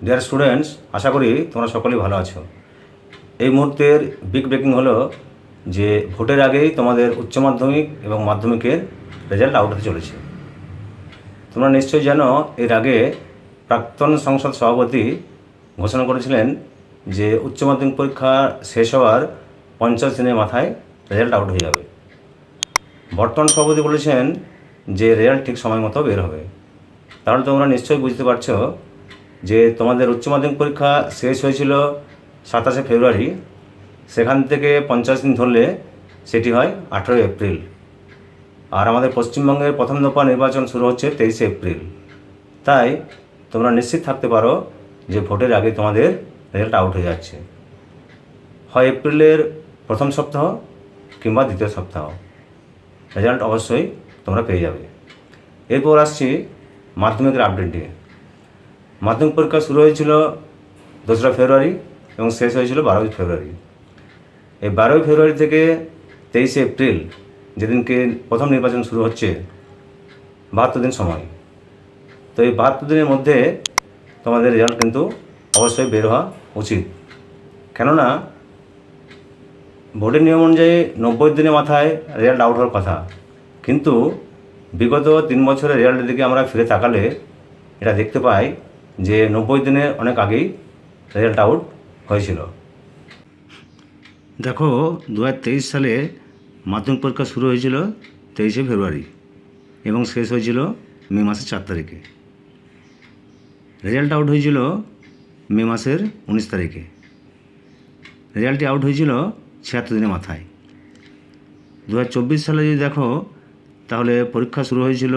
Dear students, আশা করি তোমরা সকলেই ভালো আছো। এই মুহূর্তের বিগ ব্রেকিং হলো যে ভোটের আগেই তোমাদের উচ্চ মাধ্যমিক এবং মাধ্যমিকের রেজাল্ট আউট হতে চলেছে। তোমরা নিশ্চয়ই জানো, এর আগে প্রাক্তন সংসদ সভাপতি ঘোষণা করেছিলেন যে উচ্চ মাধ্যমিক পরীক্ষা শেষ হওয়ার 50 দিনের মাথায় রেজাল্ট আউট হয়ে যাবে। বর্তমান সভাপতি বলেছেন যে রেজাল্ট ঠিক সময় মতো বের হবে। তাহলে তোমরা নিশ্চয়ই বুঝতে পারছো যে তোমাদের উচ্চ মাধ্যমিক পরীক্ষা শেষ হয়েছিল 27শে ফেব্রুয়ারি, সেখান থেকে 50 দিন ধরলে সেটি হয় 18 এপ্রিল। আর আমাদের পশ্চিমবঙ্গের প্রথম দফা নির্বাচন শুরু হচ্ছে 23শে এপ্রিল। তাই তোমরা নিশ্চিত থাকতে পারো যে ভোটের আগে তোমাদের রেজাল্ট আউট হয়ে যাচ্ছে, হয় এপ্রিলের প্রথম সপ্তাহ কিংবা দ্বিতীয় সপ্তাহ। রেজাল্ট অবশ্যই তোমরা পেয়ে যাবে। এরপর আসছি মাধ্যমিকের আপডেট নিয়ে। মাধ্যমিক পরীক্ষা শুরু হয়েছিল 2রা ফেব্রুয়ারি এবং শেষ হয়েছিল 12ই ফেব্রুয়ারি। এই 12ই ফেব্রুয়ারি থেকে 23শে এপ্রিল, যেদিনকে প্রথম নির্বাচন শুরু হচ্ছে, 72 দিন সময়। তো এই 72 দিনের মধ্যে তোমাদের রেজাল্ট কিন্তু অবশ্যই বের হওয়া উচিত। কেননা বোর্ডের নিয়ম অনুযায়ী 90 দিনের মাথায় রেজাল্ট আউট হওয়ার কথা, কিন্তু বিগত 3 বছরের রেজাল্টের দিকে আমরা ফিরে তাকালে এটা দেখতে পাই যে 90 দিনের অনেক আগেই রেজাল্ট আউট হয়েছিল। দেখো, 2023 সালে মাধ্যমিক পরীক্ষা শুরু হয়েছিল 23শে ফেব্রুয়ারি এবং শেষ হয়েছিল মে মাসের 4 তারিখে। রেজাল্ট আউট হয়েছিল মে মাসের 19 তারিখে। রেজাল্টটি আউট হয়েছিল 76 দিনের মাথায়। 2024 সালে যদি দেখো, তাহলে পরীক্ষা শুরু হয়েছিল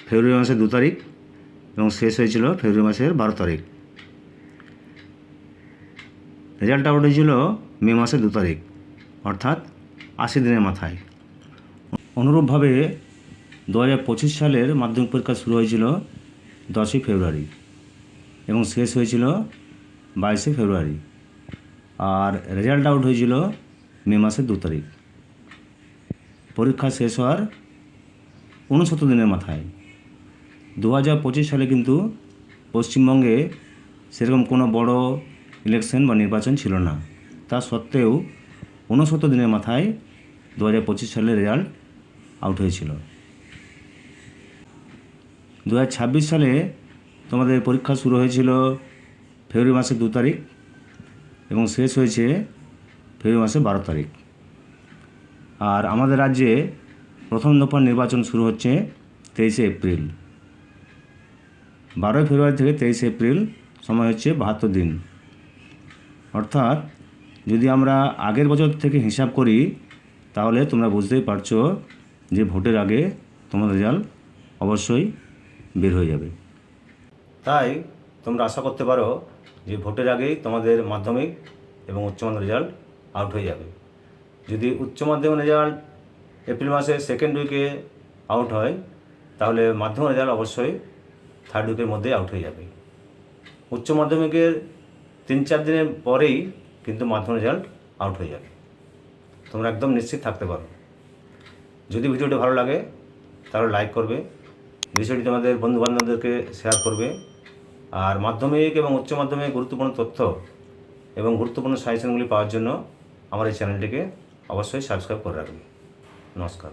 ফেব্রুয়ারি মাসের 2 তারিখ এবং শেষ হয়েছিল ফেব্রুয়ারি মাসের 12 তারিখ। রেজাল্ট আউট হয়েছিল মে মাসের 2 তারিখ, অর্থাৎ 80 দিনের মাথায়। অনুরূপভাবে 2025 সালের মাধ্যমিক পরীক্ষা শুরু হয়েছিল 10ই ফেব্রুয়ারি এবং শেষ হয়েছিল 22শে ফেব্রুয়ারি। আর রেজাল্ট আউট হয়েছিল মে মাসের 2 তারিখ। পরীক্ষা শেষ হওয়ার 69 দিনের মাথায়। 2025 সালে কিন্তু পশ্চিমবঙ্গে সেরকম কোনো বড় ইলেকশন বা নির্বাচন ছিল না। তা সত্ত্বেও 69 দিনের মাথায় 2025 সালের রেজাল্ট আউট হয়েছিল। 2026 সালে তোমাদের পরীক্ষা শুরু হয়েছিল ফেব্রুয়ারি মাসের 2 তারিখ এবং শেষ হয়েছে ফেব্রুয়ারি মাসের 12 তারিখ। আর আমাদের রাজ্যে প্রথম দফার নির্বাচন শুরু হচ্ছে 23শে এপ্রিল। 12ই ফেব্রুয়ারি থেকে 23শে এপ্রিল সময় হচ্ছে 72 দিন। অর্থাৎ যদি আমরা আগের বছর থেকে হিসাব করি, তাহলে তোমরা বুঝতেই পারছো যে ভোটের আগে তোমাদের রেজাল্ট অবশ্যই বের হয়ে যাবে। তাই তোমরা আশা করতে পারো যে ভোটের আগেই তোমাদের মাধ্যমিক এবং উচ্চ মাধ্যমিক রেজাল্ট আউট হয়ে যাবে। যদি উচ্চ মাধ্যমিক রেজাল্ট এপ্রিল মাসের সেকেন্ড উইকে আউট হয়, তাহলে মাধ্যমিক রেজাল্ট অবশ্যই থার্ড উইকের মধ্যেই আউট হয়ে যাবে। উচ্চ মাধ্যমিকের 3-4 দিনের পরেই কিন্তু মাধ্যমিক রেজাল্ট আউট হয়ে যাবে। তোমরা একদম নিশ্চিত থাকতে পারো। যদি ভিডিওটি ভালো লাগে তাহলে লাইক করবে, বিষয়টি তোমাদের বন্ধুবান্ধবদেরকে শেয়ার করবে। আর মাধ্যমিক এবং উচ্চ মাধ্যমিক গুরুত্বপূর্ণ তথ্য এবং গুরুত্বপূর্ণ সাজেশনগুলি পাওয়ার জন্য আমার এই চ্যানেলটিকে অবশ্যই সাবস্ক্রাইব করে রাখবে। নমস্কার।